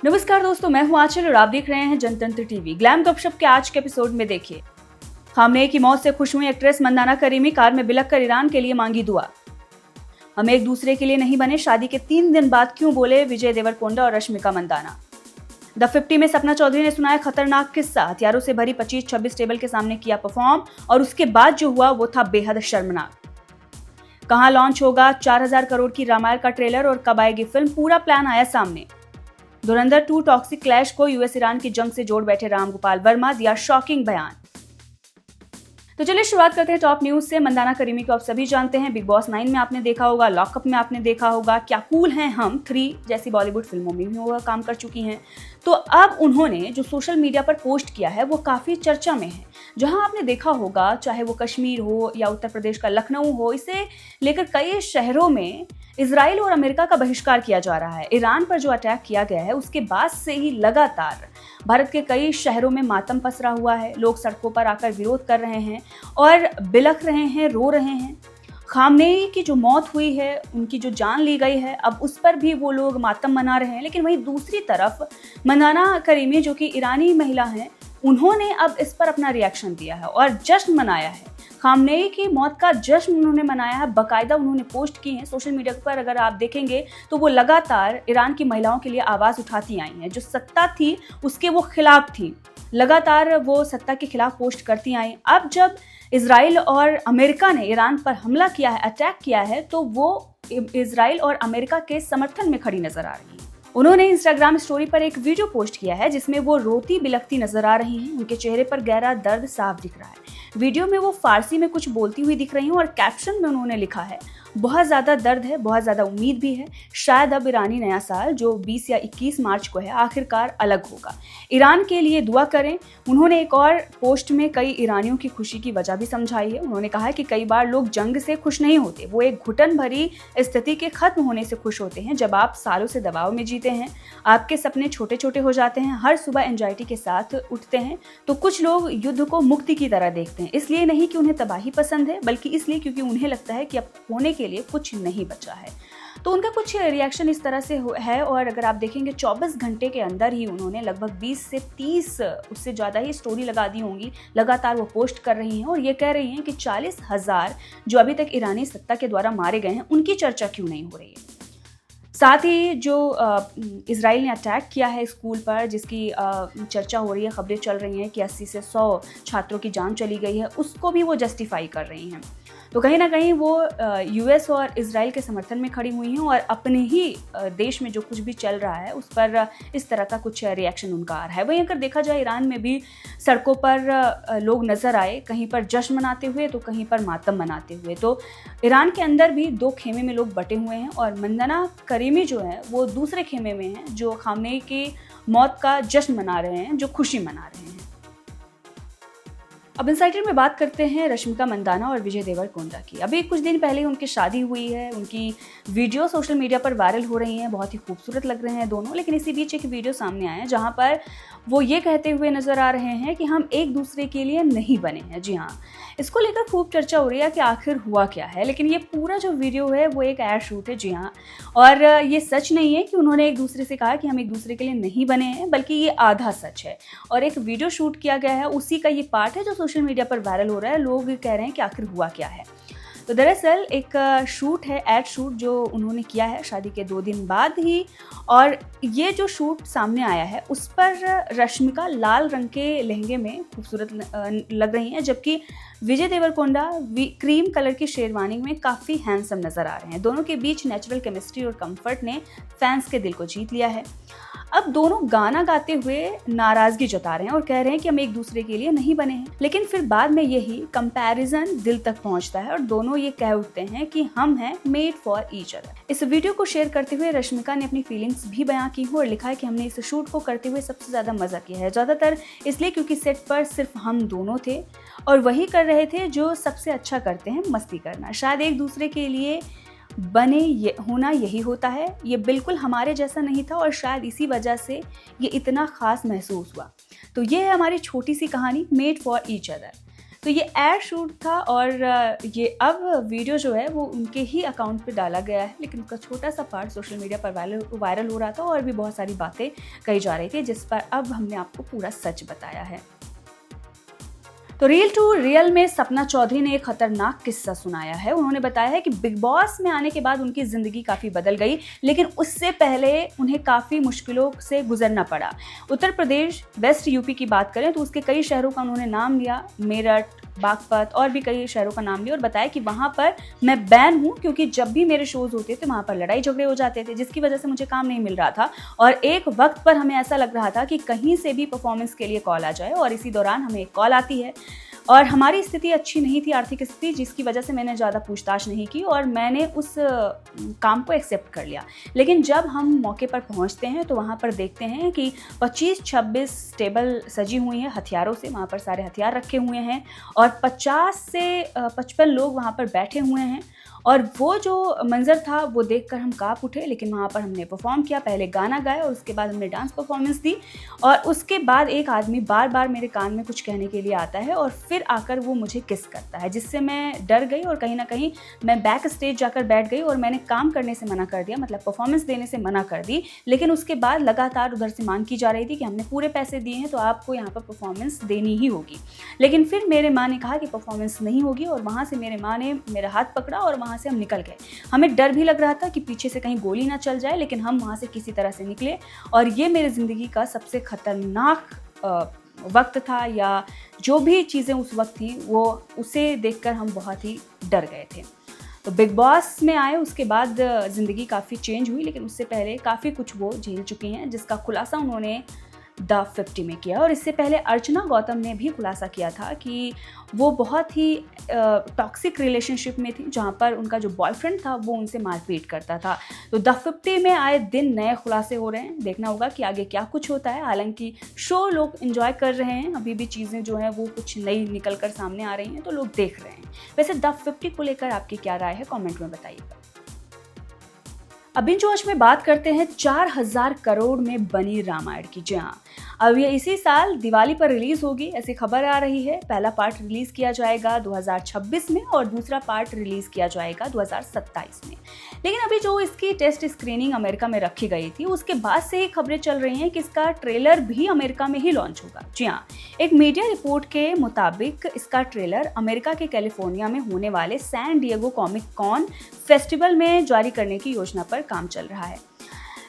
नमस्कार दोस्तों, मैं हूं आंचल और आप देख रहे हैं जनतंत्र टीवी। ग्लैम गपशप के आज के एपिसोड में देखिए, खामनेई की मौत से खुश हुई एक्ट्रेस मंदाना करीमी, कार में बिलख कर ईरान के लिए मांगी दुआ। हम एक दूसरे के लिए नहीं बने, शादी के 3 दिन बाद क्यों बोले विजय देवरकोंडा और रश्मिका मंदाना। द 50 में सपना चौधरी ने सुनाया खतरनाक किस्सा, हथियारों से भरी 25-26 टेबल के सामने किया परफॉर्म और उसके बाद जो हुआ वो था बेहद शर्मनाक। कहां लॉन्च होगा 4000 करोड़ की रामायण का ट्रेलर और कब आएगी फिल्म, पूरा प्लान आया सामने। धुरंधर 2 टॉक्सिक क्लैश को यूएस ईरान की जंग से जोड़ बैठे राम गोपाल वर्मा, दिया शॉकिंग बयान। तो चलिए शुरुआत करते हैं टॉप न्यूज से। मंदाना करीमी को आप सभी जानते हैं, बिग बॉस 9 में आपने देखा होगा, लॉकअप में आपने देखा होगा, क्या कूल हैं हम 3 जैसी बॉलीवुड फिल्मों में भी वो काम कर चुकी हैं। तो अब उन्होंने जो सोशल मीडिया पर पोस्ट किया है वो काफी चर्चा में है। जहां आपने देखा होगा, चाहे वो कश्मीर हो या उत्तर प्रदेश का लखनऊ हो, इसे लेकर कई शहरों में इजराइल और अमेरिका का बहिष्कार किया जा रहा है। ईरान पर जो अटैक किया गया है उसके बाद से ही लगातार भारत के कई शहरों में मातम पसरा हुआ है। लोग सड़कों पर आकर विरोध कर रहे हैं और बिलख रहे हैं, रो रहे हैं। खामनेई की जो मौत हुई है, उनकी जो जान ली गई है, अब उस पर भी वो लोग मातम मना रहे हैं। लेकिन वहीं दूसरी तरफ मंदाना करीमी जो कि ईरानी महिला हैं, उन्होंने अब इस पर अपना रिएक्शन दिया है और जश्न मनाया है। खामनेई की मौत का जश्न उन्होंने मनाया है, बाकायदा उन्होंने पोस्ट की है सोशल मीडिया पर। अगर आप देखेंगे तो वो लगातार ईरान की महिलाओं के लिए आवाज़ उठाती आई हैं। जो सत्ता थी उसके वो खिलाफ थी, लगातार वो सत्ता के खिलाफ पोस्ट करती आई। अब जब इजराइल और अमेरिका ने ईरान पर हमला किया है, अटैक किया है, तो वो इजराइल और अमेरिका के समर्थन में खड़ी नजर आ रही है। उन्होंने इंस्टाग्राम स्टोरी पर एक वीडियो पोस्ट किया है जिसमें वो रोती बिलखती नजर आ रही हैं। उनके चेहरे पर गहरा दर्द साफ दिख रहा है। वीडियो में वो फारसी में कुछ बोलती हुई दिख रही हैं और कैप्शन में उन्होंने लिखा है, बहुत ज़्यादा दर्द है, बहुत ज़्यादा उम्मीद भी है, शायद अब ईरानी नया साल जो 20 या 21 मार्च को है आखिरकार अलग होगा, ईरान के लिए दुआ करें। उन्होंने एक और पोस्ट में कई ईरानियों की खुशी की वजह भी समझाई है। उन्होंने कहा है कि कई बार लोग जंग से खुश नहीं होते, वो एक घुटन भरी स्थिति के खत्म होने से खुश होते हैं। जब आप सालों से दबाव में जीते हैं, आपके सपने छोटे छोटे हो जाते हैं, हर सुबह एंजाइटी के साथ उठते हैं, तो कुछ लोग युद्ध को मुक्ति की तरह देखते हैं। इसलिए नहीं कि उन्हें तबाही पसंद है, बल्कि इसलिए क्योंकि उन्हें लगता है कि अब होने के लिए कुछ नहीं बचा है। तो उनका कुछ रिएक्शन इस तरह से है और अगर आप देखेंगे 24 घंटे के अंदर ही उन्होंने लगभग 20 से 30 उससे ज़्यादा ही स्टोरी लगा दी होंगी। लगातार वो पोस्ट कर रही हैं और ये कह रही हैं कि 40,000 जो अभी तक ईरानी सत्ता के द्वारा मारे गए हैं, उनकी चर्चा क्यों नहीं हो रही है। साथ ही जो इजराइल ने अटैक किया है स्कूल पर, जिसकी चर्चा हो रही है, खबरें चल रही हैं कि 80 से 100 छात्रों की जान चली गई है, उसको भी वो जस्टिफाई कर रही हैं। तो कहीं ना कहीं वो यूएस और इजराइल के समर्थन में खड़ी हुई हैं और अपने ही देश में जो कुछ भी चल रहा है उस पर इस तरह का कुछ रिएक्शन उनका आ रहा है। वहीं अगर देखा जाए, ईरान में भी सड़कों पर लोग नजर आए, कहीं पर जश्न मनाते हुए तो कहीं पर मातम मनाते हुए। तो ईरान के अंदर भी 2 खेमे में लोग बटे हुए हैं और मंदाना करीमी जो है वो दूसरे खेमे में हैं, जो खामनेई की मौत का जश्न मना रहे हैं, जो खुशी मना रहे हैं। अब इनसाइडर में बात करते हैं रश्मिका मंदाना और विजय देवरकोंडा की। अभी कुछ दिन पहले उनकी शादी हुई है, उनकी वीडियो सोशल मीडिया पर वायरल हो रही हैं, बहुत ही खूबसूरत लग रहे हैं दोनों। लेकिन इसी बीच एक वीडियो सामने आया है जहां पर वो ये कहते हुए नजर आ रहे हैं कि हम एक दूसरे के लिए नहीं बने हैं। जी हाँ, इसको लेकर खूब चर्चा हो रही है कि आखिर हुआ क्या है। लेकिन ये पूरा जो वीडियो है वो एक एड शूट है, जी हाँ, और ये सच नहीं है कि उन्होंने एक दूसरे से कहा कि हम एक दूसरे के लिए नहीं बने हैं, बल्कि ये आधा सच है और एक वीडियो शूट किया गया है, उसी का ये पार्ट है जो सोशल मीडिया पर वायरल हो रहा है। लोग कह रहे हैं कि आखिर हुआ क्या है। तो दरअसल एक शूट है, एड शूट जो उन्होंने किया है शादी के 2 दिन बाद ही, और ये जो शूट सामने आया है उस पर रश्मिका लाल रंग के लहंगे में खूबसूरत लग रही हैं, जबकि विजय देवरकोंडा क्रीम कलर की शेरवानी में काफ़ी हैंडसम नज़र आ रहे हैं। दोनों के बीच नेचुरल केमिस्ट्री और कंफर्ट ने फैंस के दिल को जीत लिया है। अब दोनों गाना गाते हुए नाराजगी जता रहे हैं और कह रहे हैं कि हम एक दूसरे के लिए नहीं बने हैं। लेकिन फिर बाद में यही कंपैरिजन दिल तक पहुंचता है और दोनों ये कह उठते हैं कि हम हैं मेड फॉर ईच अदर। इस वीडियो को शेयर करते हुए रश्मिका ने अपनी फीलिंग्स भी बयां की और लिखा है कि हमने इस शूट को करते हुए सबसे ज्यादा मजा किया है, ज्यादातर इसलिए क्योंकि सेट पर सिर्फ हम दोनों थे और वही कर रहे थे जो सबसे अच्छा करते हैं, मस्ती करना। शायद एक दूसरे के लिए बने होना यही होता है। ये बिल्कुल हमारे जैसा नहीं था और शायद इसी वजह से ये इतना खास महसूस हुआ। तो ये है हमारी छोटी सी कहानी मेड फॉर ईच अदर। तो ये एड शूट था और ये अब वीडियो जो है वो उनके ही अकाउंट पे डाला गया है, लेकिन उसका छोटा सा पार्ट सोशल मीडिया पर वायरल हो रहा था और भी बहुत सारी बातें कही जा रही थी, जिस पर अब हमने आपको पूरा सच बताया है। तो रील टू रियल में सपना चौधरी ने एक खतरनाक किस्सा सुनाया है। उन्होंने बताया है कि बिग बॉस में आने के बाद उनकी ज़िंदगी काफ़ी बदल गई, लेकिन उससे पहले उन्हें काफ़ी मुश्किलों से गुजरना पड़ा। उत्तर प्रदेश, वेस्ट यूपी की बात करें तो उसके कई शहरों का उन्होंने नाम लिया, मेरठ, बागपत और भी कई शहरों का नाम लिया और बताया कि वहाँ पर मैं बैन हूँ क्योंकि जब भी मेरे शोज़ होते थे वहाँ पर लड़ाई झगड़े हो जाते थे, जिसकी वजह से मुझे काम नहीं मिल रहा था और एक वक्त पर हमें ऐसा लग रहा था कि कहीं से भी परफॉर्मेंस के लिए कॉल आ जाए और इसी दौरान हमें एक कॉल आती है और हमारी स्थिति अच्छी नहीं थी, आर्थिक स्थिति, जिसकी वजह से मैंने ज़्यादा पूछताछ नहीं की और मैंने उस काम को एक्सेप्ट कर लिया। लेकिन जब हम मौके पर पहुंचते हैं तो वहां पर देखते हैं कि 25-26 टेबल सजी हुई हैं हथियारों से, वहां पर सारे हथियार रखे हुए हैं और 50 से 55 लोग वहां पर बैठे हुए हैं और वो जो मंजर था वो देखकर हम काँप उठे। लेकिन वहाँ पर हमने परफॉर्म किया, पहले गाना गाया और उसके बाद हमने डांस परफॉर्मेंस दी और उसके बाद एक आदमी बार बार मेरे कान में कुछ कहने के लिए आता है और फिर आकर वो मुझे किस करता है, जिससे मैं डर गई और कहीं ना कहीं मैं बैक स्टेज जाकर बैठ गई और मैंने काम करने से मना कर दिया, मतलब परफॉर्मेंस देने से मना कर दी। लेकिन उसके बाद लगातार उधर से मांग की जा रही थी कि हमने पूरे पैसे दिए हैं तो आपको यहाँ पर परफॉर्मेंस देनी ही होगी। लेकिन फिर मेरे माँ ने कहा कि परफॉर्मेंस नहीं होगी और वहाँ से मेरे माँ ने मेरा हाथ पकड़ा और वहाँ से हम निकल गए। हमें डर भी लग रहा था कि पीछे से कहीं गोली ना चल जाए, लेकिन हम वहाँ से किसी तरह से निकले और ये मेरी ज़िंदगी का सबसे खतरनाक वक्त था, या जो भी चीज़ें उस वक्त थी वो उसे देखकर हम बहुत ही डर गए थे। तो बिग बॉस में आए उसके बाद ज़िंदगी काफ़ी चेंज हुई, लेकिन उससे पहले काफ़ी कुछ वो झेल चुकी हैं, जिसका खुलासा उन्होंने द 50 में किया। और इससे पहले अर्चना गौतम ने भी खुलासा किया था कि वो बहुत ही टॉक्सिक रिलेशनशिप में थी, जहाँ पर उनका जो बॉयफ्रेंड था वो उनसे मारपीट करता था। तो द 50 में आए दिन नए खुलासे हो रहे हैं, देखना होगा कि आगे क्या कुछ होता है। हालांकि शो लोग एंजॉय कर रहे हैं, अभी भी चीज़ें जो हैं वो कुछ नई निकल कर सामने आ रही हैं, तो लोग देख रहे हैं। वैसे द 50 को लेकर आपकी क्या राय है, कॉमेंट में बताइएगा। अब बिंज वॉच में बात करते हैं 4000 करोड़ में बनी रामायण की। जी हाँ, अब ये इसी साल दिवाली पर रिलीज होगी, ऐसी खबर आ रही है। पहला पार्ट रिलीज किया जाएगा 2026 में और दूसरा पार्ट रिलीज किया जाएगा 2027 में। लेकिन अभी जो इसकी टेस्ट स्क्रीनिंग अमेरिका में रखी गई थी, उसके बाद से ही खबरें चल रही हैं कि इसका ट्रेलर भी अमेरिका में ही लॉन्च होगा। जी हाँ, एक मीडिया रिपोर्ट के मुताबिक इसका ट्रेलर अमेरिका के कैलिफोर्निया में होने वाले San Diego Comic Con festival में जारी करने की योजना पर काम चल रहा है।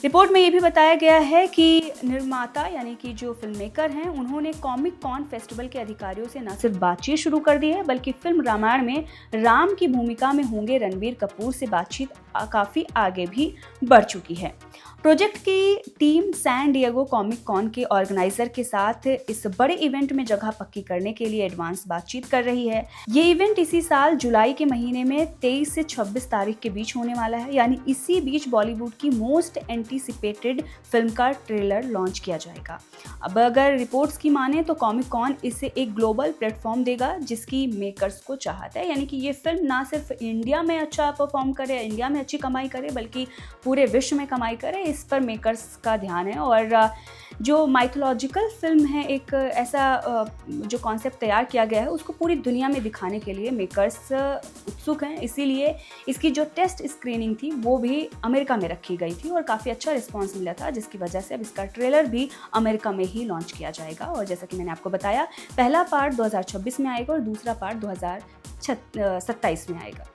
रिपोर्ट में ये भी बताया गया है कि निर्माता यानी कि जो फिल्म मेकर हैं, उन्होंने कॉमिक कॉन फेस्टिवल के अधिकारियों से न सिर्फ बातचीत शुरू कर दी है, बल्कि फिल्म रामायण में राम की भूमिका में होंगे रणबीर कपूर से बातचीत काफ़ी आगे भी बढ़ चुकी है। प्रोजेक्ट की team San Diego Comic Con के ऑर्गेनाइजर के साथ इस बड़े इवेंट में जगह पक्की करने के लिए एडवांस बातचीत कर रही है। ये इवेंट इसी साल जुलाई के महीने में 23 से 26 तारीख के बीच होने वाला है, यानी इसी बीच बॉलीवुड की मोस्ट एंटीसिपेटेड फिल्म का ट्रेलर लॉन्च किया जाएगा। अब अगर रिपोर्ट्स की माने तो कॉमिक कॉन इसे एक ग्लोबल प्लेटफॉर्म देगा, जिसकी मेकर्स को चाहत है, यानी कि ये फिल्म ना सिर्फ इंडिया में अच्छा परफॉर्म करे, इंडिया में अच्छी कमाई करे, बल्कि पूरे विश्व में कमाई करे, इस पर मेकर्स का ध्यान है। और जो माइथोलॉजिकल फिल्म है, एक ऐसा जो कॉन्सेप्ट तैयार किया गया है, उसको पूरी दुनिया में दिखाने के लिए मेकर्स उत्सुक हैं। इसीलिए इसकी जो टेस्ट स्क्रीनिंग थी वो भी अमेरिका में रखी गई थी और काफ़ी अच्छा रिस्पांस मिला था, जिसकी वजह से अब इसका ट्रेलर भी अमेरिका में ही लॉन्च किया जाएगा। और जैसा कि मैंने आपको बताया, पहला पार्ट 2026 में आएगा और दूसरा पार्ट 2027 में आएगा।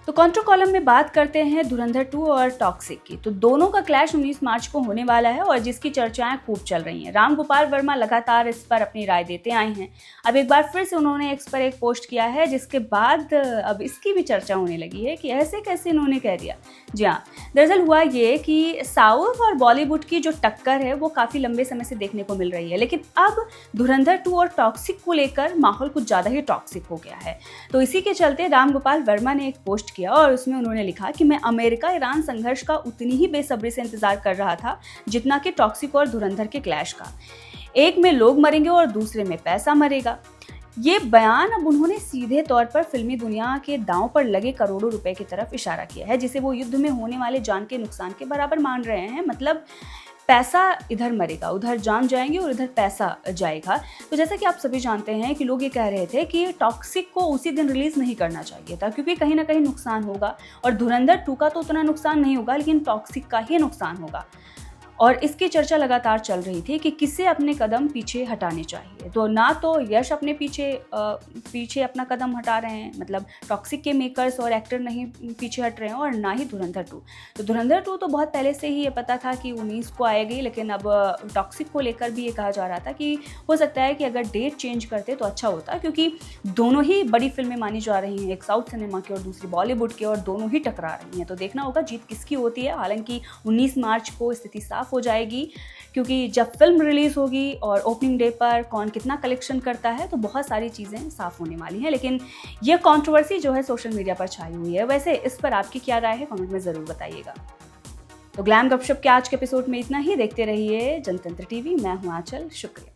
तो कंट्रो कॉलम में बात करते हैं धुरंधर 2 और टॉक्सिक की। तो दोनों का क्लैश 19 मार्च को होने वाला है और जिसकी चर्चाएं खूब चल रही हैं। राम गोपाल वर्मा लगातार इस पर अपनी राय देते आए हैं। अब एक बार फिर से उन्होंने इस पर एक पोस्ट किया है, जिसके बाद अब इसकी भी चर्चा होने लगी है कि ऐसे कैसे इन्होंने कह दिया। जी हाँ, दरअसल हुआ ये कि साउथ और बॉलीवुड की जो टक्कर है वो काफ़ी लंबे समय से देखने को मिल रही है, लेकिन अब धुरंधर 2 और टॉक्सिक को लेकर माहौल कुछ ज़्यादा ही टॉक्सिक हो गया है। तो इसी के चलते राम गोपाल वर्मा ने एक पोस्ट किया और उसमें उन्होंने लिखा कि मैं अमेरिका ईरान संघर्ष का उतनी ही बेसब्री से इंतजार कर रहा था जितना कि टॉक्सिक और धुरंधर के क्लैश का। एक में लोग मरेंगे और दूसरे में पैसा मरेगा। ये बयान अब उन्होंने सीधे तौर पर फिल्मी दुनिया के दांव पर लगे करोड़ों रुपए की तरफ इशारा किया है, जिसे वो युद्ध में होने वाले जान के नुकसान के बराबर मान रहे हैं। मतलब पैसा इधर मरेगा, उधर जान जाएंगे और इधर पैसा जाएगा। तो जैसा कि आप सभी जानते हैं कि लोग ये कह रहे थे कि टॉक्सिक को उसी दिन रिलीज़ नहीं करना चाहिए था, क्योंकि कहीं ना कहीं नुकसान होगा, और धुरंधर 2 का तो उतना नुकसान नहीं होगा, लेकिन टॉक्सिक का ही नुकसान होगा। और इसकी चर्चा लगातार चल रही थी कि किसे अपने कदम पीछे हटाने चाहिए। तो ना तो यश अपने पीछे अपना कदम हटा रहे हैं, मतलब टॉक्सिक के मेकर्स और एक्टर नहीं पीछे हट रहे हैं, और ना ही धुरंधर 2। तो धुरंधर 2 तो बहुत पहले से ही ये पता था कि 19 को आएगी, लेकिन अब टॉक्सिक को लेकर भी ये कहा जा रहा था कि हो सकता है कि अगर डेट चेंज करते तो अच्छा होता, क्योंकि दोनों ही बड़ी फिल्में मानी जा रही हैं, एक साउथ सिनेमा की और दूसरी बॉलीवुड की, और दोनों ही टकरा रही हैं। तो देखना होगा जीत किसकी होती है। हालांकि 19 मार्च को स्थिति साफ हो जाएगी, क्योंकि जब फिल्म रिलीज होगी और ओपनिंग डे पर कौन कितना कलेक्शन करता है, तो बहुत सारी चीज़ें साफ होने वाली हैं। लेकिन ये कंट्रोवर्सी जो है सोशल मीडिया पर छाई हुई है। वैसे इस पर आपकी क्या राय है, कमेंट में ज़रूर बताइएगा। तो ग्लैम गपशप के आज के एपिसोड में इतना ही। देखते रहिए जनतंत्र टीवी। मैं हूँ आंचल। शुक्रिया।